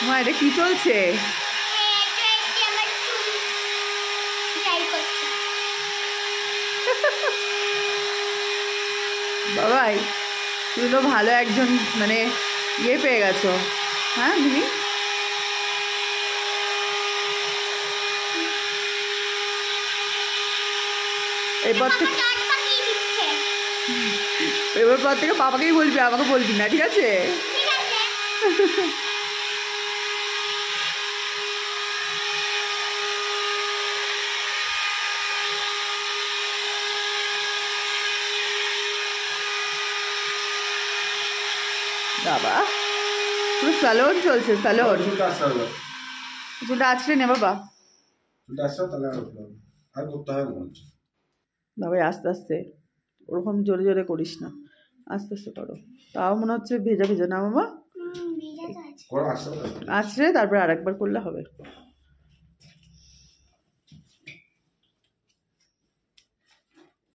মা এটা কি চলছে? বাবাই তুমি তো ভালো একজন মানে ইয়ে পেয়ে গেছো। হ্যাঁ তুমি এবার পর থেকে বাবাকেই বলবি, আমাকে বলবি না, ঠিক আছে? বাবা পুরো স্যালন চলছে, স্যালন। চুলটা আছড়ে নে বাবা। বাবাই আস্তে আস্তে, ওরকম জোরে জোরে করিস না, আস্তে আস্তে করো। তাও মনে হচ্ছে ভেজা ভেজা না বাবা? আছড়ে তারপরে আরেকবার করলে হবে।